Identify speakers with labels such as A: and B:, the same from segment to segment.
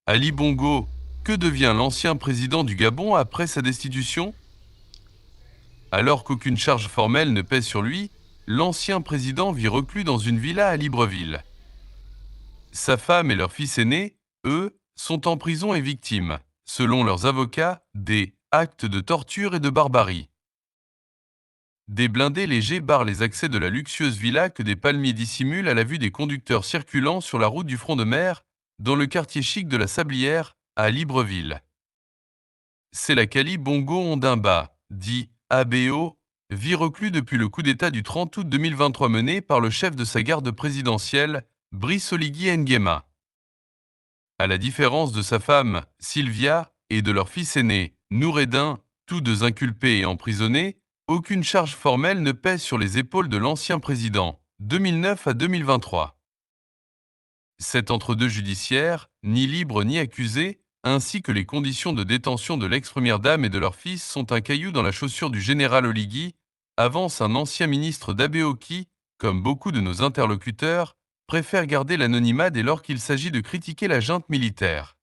A: Ali Bongo, que devient l'ancien président du Gabon après sa destitution? Alors qu'aucune charge formelle ne pèse sur lui, l'ancien président vit reclus dans une villa à Libreville. Sa femme et leur fils aîné, eux, sont en prison et victimes, selon leurs avocats, des actes de torture et de barbarie. Des blindés légers barrent les accès de la luxueuse villa que des palmiers dissimulent à la vue des conducteurs circulant sur la route du front de mer, dans le quartier chic de la Sablière, à Libreville. C'est la Kali Bongo Ondimba, dit ABO, vit reclus depuis le coup d'État du 30 août 2023 mené par le chef de sa garde présidentielle, Brice Oligui Nguema. À la différence de sa femme, Sylvia, et de leur fils aîné, Noureddin, tous deux inculpés et emprisonnés, aucune charge formelle ne pèse sur les épaules de l'ancien président, 2009 à 2023. Cet entre-deux judiciaire, ni libre ni accusé, ainsi que les conditions de détention de l'ex-première dame et de leur fils sont un caillou dans la chaussure du général Oligui, avance un ancien ministre d'Abeho qui, comme beaucoup de nos interlocuteurs, préfère garder l'anonymat dès lors qu'il s'agit de critiquer la junte militaire.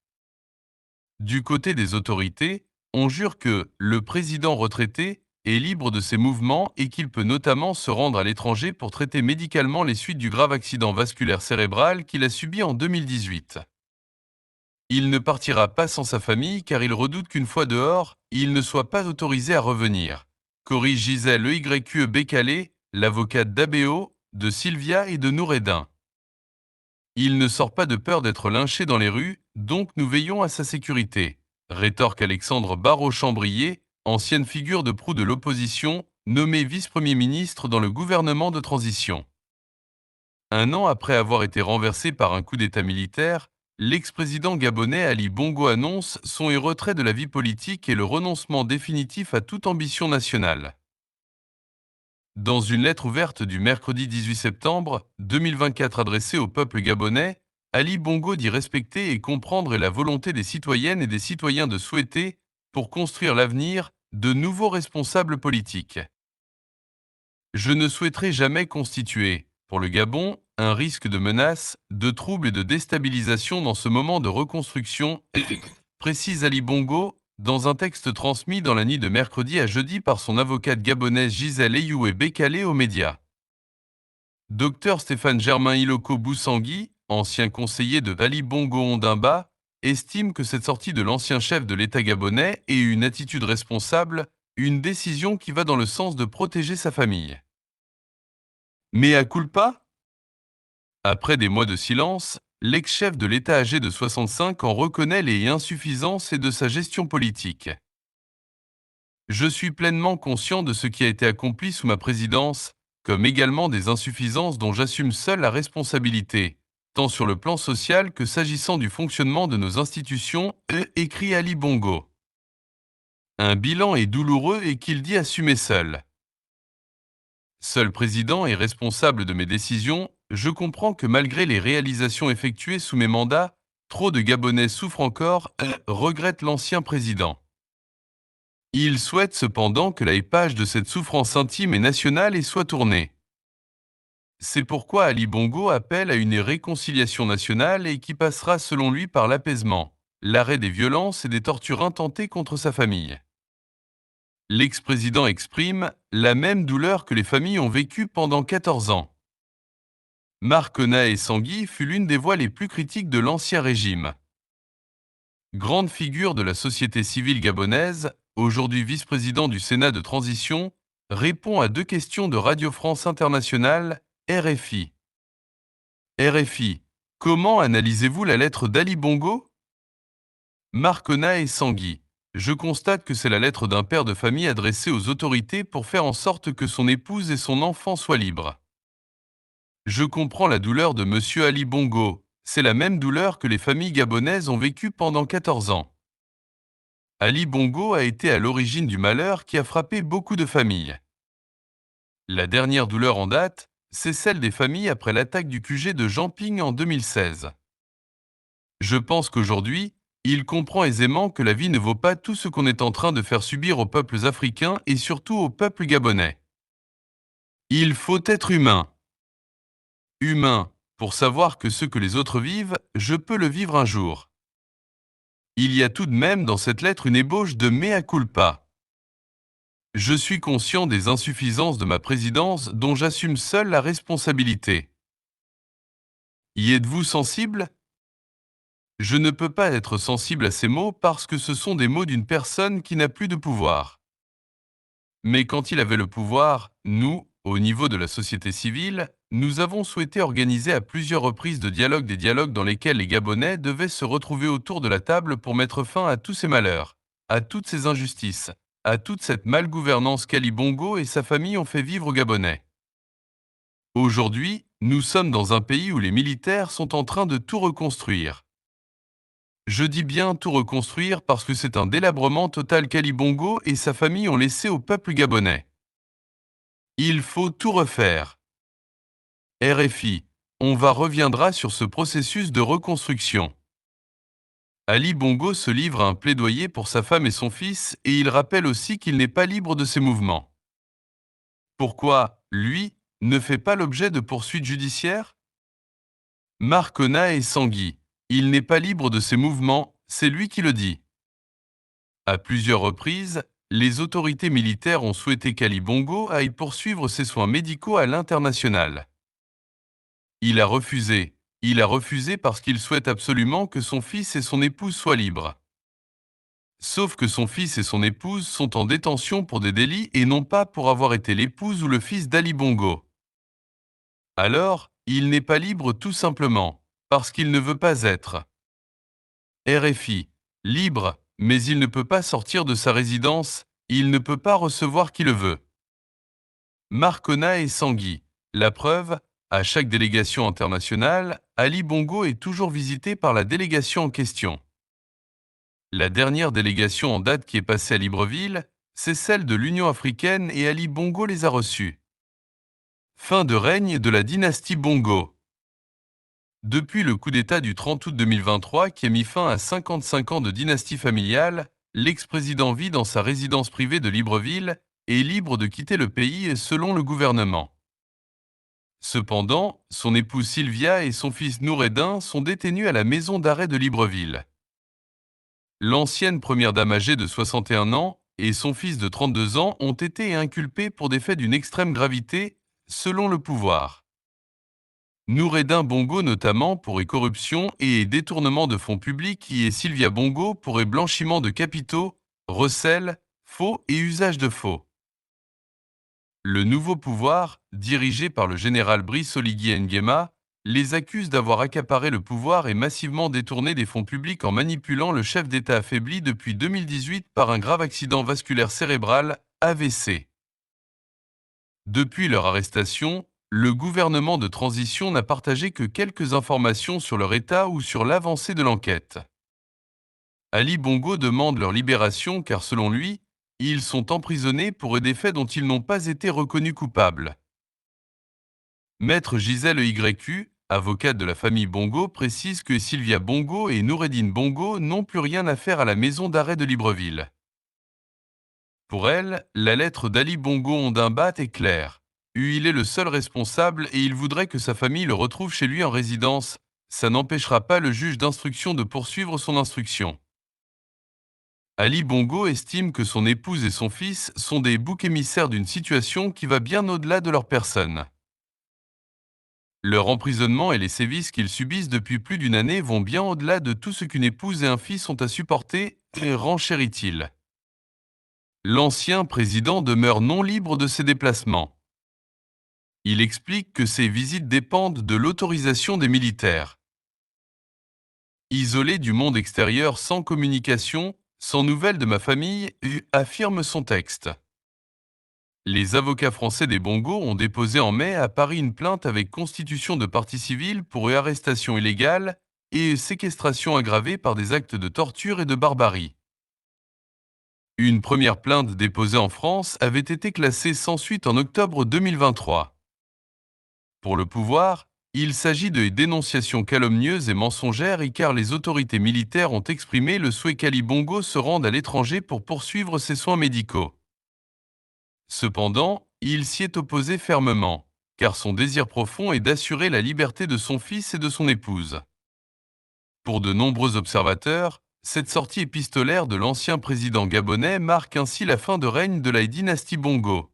A: Du côté des autorités, on jure que le président retraité est libre de ses mouvements et qu'il peut notamment se rendre à l'étranger pour traiter médicalement les suites du grave accident vasculaire cérébral qu'il a subi en 2018. Il ne partira pas sans sa famille car il redoute qu'une fois dehors, il ne soit pas autorisé à revenir. Corrige Gisèle EYQE Bécalé, l'avocate d'Abeho, de Sylvia et de Noureddin. Il ne sort pas de peur d'être lynché dans les rues, donc nous veillons à sa sécurité, rétorque Alexandre Barraud-Chambrier, ancienne figure de proue de l'opposition, nommé vice-premier ministre dans le gouvernement de transition. Un an après avoir été renversé par un coup d'État militaire, l'ex-président gabonais Ali Bongo annonce son retrait de la vie politique et le renoncement définitif à toute ambition nationale. Dans une lettre ouverte du mercredi 18 septembre 2024 adressée au peuple gabonais, Ali Bongo dit respecter et comprendre la volonté des citoyennes et des citoyens de souhaiter, pour construire l'avenir, de nouveaux responsables politiques. Je ne souhaiterai jamais constituer, pour le Gabon, un risque de menace, de trouble et de déstabilisation dans ce moment de reconstruction, précise Ali Bongo, dans un texte transmis dans la nuit de mercredi à jeudi par son avocate gabonaise Gisèle Eyoué Bécalé aux médias. Dr Stéphane Germain Iloko Boussangui, ancien conseiller de Ali Bongo Ondimba, estime que cette sortie de l'ancien chef de l'État gabonais est une attitude responsable, une décision qui va dans le sens de protéger sa famille. Mais à culpa? Après des mois de silence, l'ex-chef de l'État âgé de 65 ans reconnaît les insuffisances et de sa gestion politique. Je suis pleinement conscient de ce qui a été accompli sous ma présidence, comme également des insuffisances dont j'assume seul la responsabilité, tant sur le plan social que s'agissant du fonctionnement de nos institutions, écrit Ali Bongo. Un bilan est douloureux et qu'il dit assumer seul. Seul président et responsable de mes décisions, je comprends que malgré les réalisations effectuées sous mes mandats, trop de Gabonais souffrent encore, regrette l'ancien président. Il souhaite cependant que la page de cette souffrance intime et nationale y soit tournée. C'est pourquoi Ali Bongo appelle à une réconciliation nationale et qui passera selon lui par l'apaisement, l'arrêt des violences et des tortures intentées contre sa famille. L'ex-président exprime la même douleur que les familles ont vécue pendant 14 ans. Marc Nae Sangui fut l'une des voix les plus critiques de l'ancien régime. Grande figure de la société civile gabonaise, aujourd'hui vice-président du Sénat de transition, répond à deux questions de Radio France Internationale, RFI. RFI, comment analysez-vous la lettre d'Ali Bongo? Marc Nae Sangui, je constate que c'est la lettre d'un père de famille adressée aux autorités pour faire en sorte que son épouse et son enfant soient libres. Je comprends la douleur de Monsieur Ali Bongo. C'est la même douleur que les familles gabonaises ont vécue pendant 14 ans. Ali Bongo a été à l'origine du malheur qui a frappé beaucoup de familles. La dernière douleur en date, c'est celle des familles après l'attaque du QG de Jamping en 2016. Je pense qu'aujourd'hui, il comprend aisément que la vie ne vaut pas tout ce qu'on est en train de faire subir aux peuples africains et surtout au peuple gabonais. Il faut être humain. Humain, pour savoir que ce que les autres vivent, je peux le vivre un jour. Il y a tout de même dans cette lettre une ébauche de mea culpa. Je suis conscient des insuffisances de ma présidence dont j'assume seul la responsabilité. Y êtes-vous sensible? Je ne peux pas être sensible à ces mots parce que ce sont des mots d'une personne qui n'a plus de pouvoir. Mais quand il avait le pouvoir, nous, au niveau de la société civile, nous avons souhaité organiser à plusieurs reprises des dialogues dans lesquels les Gabonais devaient se retrouver autour de la table pour mettre fin à tous ces malheurs, à toutes ces injustices, à toute cette malgouvernance qu'Ali Bongo et sa famille ont fait vivre aux Gabonais. Aujourd'hui, nous sommes dans un pays où les militaires sont en train de tout reconstruire. Je dis bien tout reconstruire parce que c'est un délabrement total qu'Ali Bongo et sa famille ont laissé au peuple gabonais. Il faut tout refaire. RFI, reviendra sur ce processus de reconstruction. Ali Bongo se livre à un plaidoyer pour sa femme et son fils et il rappelle aussi qu'il n'est pas libre de ses mouvements. Pourquoi, lui, ne fait pas l'objet de poursuites judiciaires? Marcona et Sangui, il n'est pas libre de ses mouvements, c'est lui qui le dit. À plusieurs reprises, les autorités militaires ont souhaité qu'Ali Bongo aille poursuivre ses soins médicaux à l'international. Il a refusé. Il a refusé parce qu'il souhaite absolument que son fils et son épouse soient libres. Sauf que son fils et son épouse sont en détention pour des délits et non pas pour avoir été l'épouse ou le fils d'Ali Bongo. Alors, il n'est pas libre tout simplement, parce qu'il ne veut pas être. RFI, libre, mais il ne peut pas sortir de sa résidence, il ne peut pas recevoir qui le veut. Marcona et Sangui, la preuve, à chaque délégation internationale, Ali Bongo est toujours visité par la délégation en question. La dernière délégation en date qui est passée à Libreville, c'est celle de l'Union africaine et Ali Bongo les a reçus. Fin de règne de la dynastie Bongo. Depuis le coup d'État du 30 août 2023 qui a mis fin à 55 ans de dynastie familiale, l'ex-président vit dans sa résidence privée de Libreville et est libre de quitter le pays selon le gouvernement. Cependant, son épouse Sylvia et son fils Noureddin sont détenus à la maison d'arrêt de Libreville. L'ancienne première dame âgée de 61 ans et son fils de 32 ans ont été inculpés pour des faits d'une extrême gravité, selon le pouvoir. Noureddin Bongo notamment pour corruption et détournement de fonds publics et Sylvia Bongo pour blanchiment de capitaux, recel, faux et usage de faux. Le nouveau pouvoir, dirigé par le général Brice Oligui Nguema, les accuse d'avoir accaparé le pouvoir et massivement détourné des fonds publics en manipulant le chef d'État affaibli depuis 2018 par un grave accident vasculaire cérébral, AVC. Depuis leur arrestation, le gouvernement de transition n'a partagé que quelques informations sur leur état ou sur l'avancée de l'enquête. Ali Bongo demande leur libération car selon lui, ils sont emprisonnés pour des faits dont ils n'ont pas été reconnus coupables. Maître Gisèle YQ, avocate de la famille Bongo, précise que Sylvia Bongo et Noureddin Bongo n'ont plus rien à faire à la maison d'arrêt de Libreville. Pour elle, la lettre d'Ali Bongo Ondimbat est claire. Il est le seul responsable et il voudrait que sa famille le retrouve chez lui en résidence. Ça n'empêchera pas le juge d'instruction de poursuivre son instruction. Ali Bongo estime que son épouse et son fils sont des boucs émissaires d'une situation qui va bien au-delà de leur personne. Leur emprisonnement et les sévices qu'ils subissent depuis plus d'une année vont bien au-delà de tout ce qu'une épouse et un fils ont à supporter, renchérit-il. L'ancien président demeure non libre de ses déplacements. Il explique que ces visites dépendent de l'autorisation des militaires. Isolé du monde extérieur sans communication, sans nouvelles de ma famille, affirme son texte. Les avocats français des Bongo ont déposé en mai à Paris une plainte avec constitution de partie civile pour arrestation illégale et séquestration aggravée par des actes de torture et de barbarie. Une première plainte déposée en France avait été classée sans suite en octobre 2023. Pour le pouvoir, il s'agit de dénonciations calomnieuses et mensongères car les autorités militaires ont exprimé le souhait qu'Ali Bongo se rende à l'étranger pour poursuivre ses soins médicaux. Cependant, il s'y est opposé fermement, car son désir profond est d'assurer la liberté de son fils et de son épouse. Pour de nombreux observateurs, Cette sortie épistolaire de l'ancien président gabonais marque ainsi la fin de règne de la dynastie Bongo.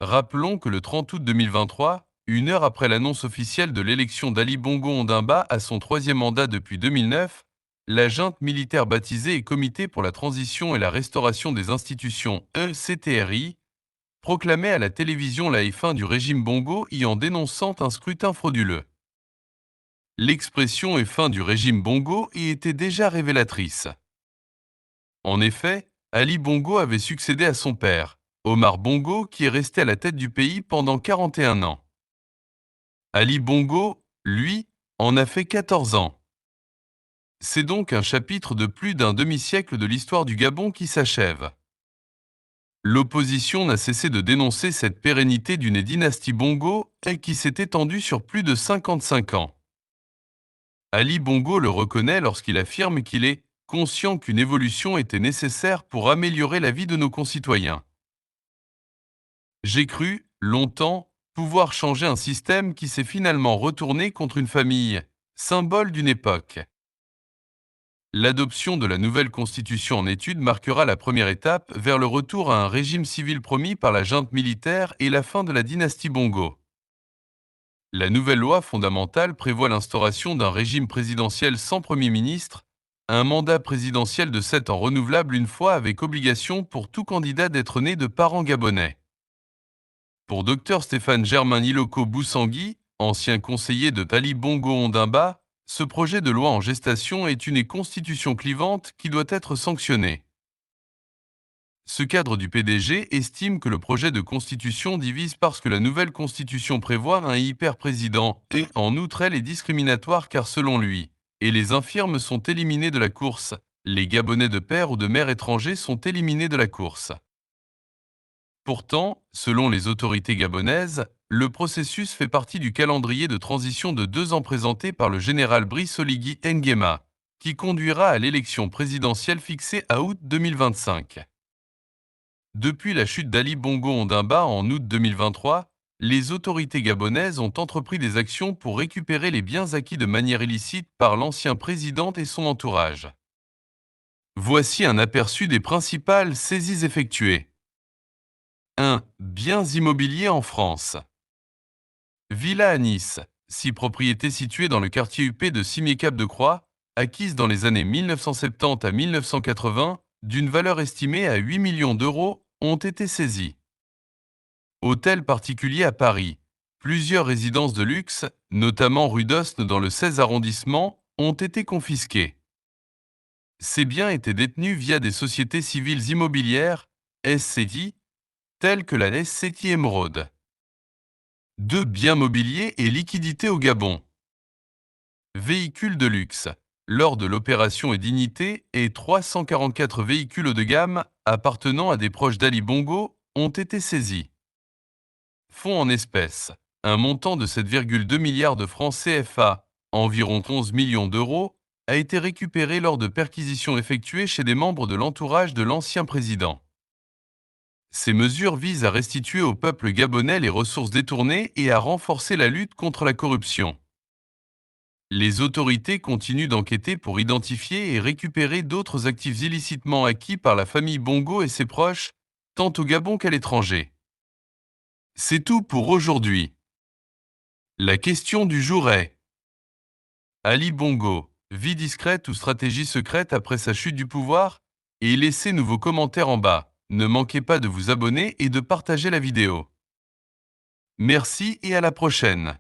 A: Rappelons que le 30 août 2023, une heure après l'annonce officielle de l'élection d'Ali Bongo Ondimba à son troisième mandat depuis 2009, la junte militaire baptisée Comité pour la transition et la restauration des institutions ECTRI proclamait à la télévision la fin du régime Bongo y en dénonçant un scrutin frauduleux. L'expression fin du régime Bongo y était déjà révélatrice. En effet, Ali Bongo avait succédé à son père, Omar Bongo, qui est resté à la tête du pays pendant 41 ans. Ali Bongo, lui, en a fait 14 ans. C'est donc un chapitre de plus d'un demi-siècle de l'histoire du Gabon qui s'achève. L'opposition n'a cessé de dénoncer cette pérennité d'une dynastie Bongo et qui s'est étendue sur plus de 55 ans. Ali Bongo le reconnaît lorsqu'il affirme qu'il est conscient qu'une évolution était nécessaire pour améliorer la vie de nos concitoyens. J'ai cru, longtemps, pouvoir changer un système qui s'est finalement retourné contre une famille, symbole d'une époque. L'adoption de la nouvelle constitution en étude marquera la première étape vers le retour à un régime civil promis par la junte militaire et la fin de la dynastie Bongo. La nouvelle loi fondamentale prévoit l'instauration d'un régime présidentiel sans Premier ministre, un mandat présidentiel de 7 ans renouvelable une fois avec obligation pour tout candidat d'être né de parents gabonais. Pour Dr Stéphane Germain Niloko Boussangui, ancien conseiller de Ali Bongo Ondimba, ce projet de loi en gestation est une constitution clivante qui doit être sanctionnée. Ce cadre du PDG estime que le projet de constitution divise parce que la nouvelle constitution prévoit un hyper-président et, en outre, elle est discriminatoire car, selon lui, et les infirmes sont éliminés de la course, les Gabonais de père ou de mère étrangers sont éliminés de la course. Pourtant, selon les autorités gabonaises, le processus fait partie du calendrier de transition de 2 ans présenté par le général Brice Oligui Nguema, qui conduira à l'élection présidentielle fixée à août 2025. Depuis la chute d'Ali Bongo Ondimba en août 2023, les autorités gabonaises ont entrepris des actions pour récupérer les biens acquis de manière illicite par l'ancien président et son entourage. Voici un aperçu des principales saisies effectuées. 1. Biens immobiliers en France. Villa à Nice, 6 propriétés situées dans le quartier UP de Cimier-Cap-de-Croix, acquises dans les années 1970 à 1980, d'une valeur estimée à 8 millions d'euros, ont été saisies. Hôtel particulier à Paris. Plusieurs résidences de luxe, notamment rue d'Osne dans le 16 arrondissement, ont été confisquées. Ces biens étaient détenus via des sociétés civiles immobilières, SCI, telles que la SCI Émeraude. 2. Biens mobiliers et liquidités au Gabon. Véhicules de luxe. Lors de l'opération Dignité, et 344 véhicules haut de gamme appartenant à des proches d'Ali Bongo ont été saisis. Fonds en espèces. Un montant de 7,2 milliards de francs CFA, environ 11 millions d'euros, a été récupéré lors de perquisitions effectuées chez des membres de l'entourage de l'ancien président. Ces mesures visent à restituer au peuple gabonais les ressources détournées et à renforcer la lutte contre la corruption. Les autorités continuent d'enquêter pour identifier et récupérer d'autres actifs illicitement acquis par la famille Bongo et ses proches, tant au Gabon qu'à l'étranger. C'est tout pour aujourd'hui. La question du jour est: Ali Bongo, vie discrète ou stratégie secrète après sa chute du pouvoir? Et laissez-nous vos commentaires en bas. Ne manquez pas de vous abonner et de partager la vidéo. Merci et à la prochaine.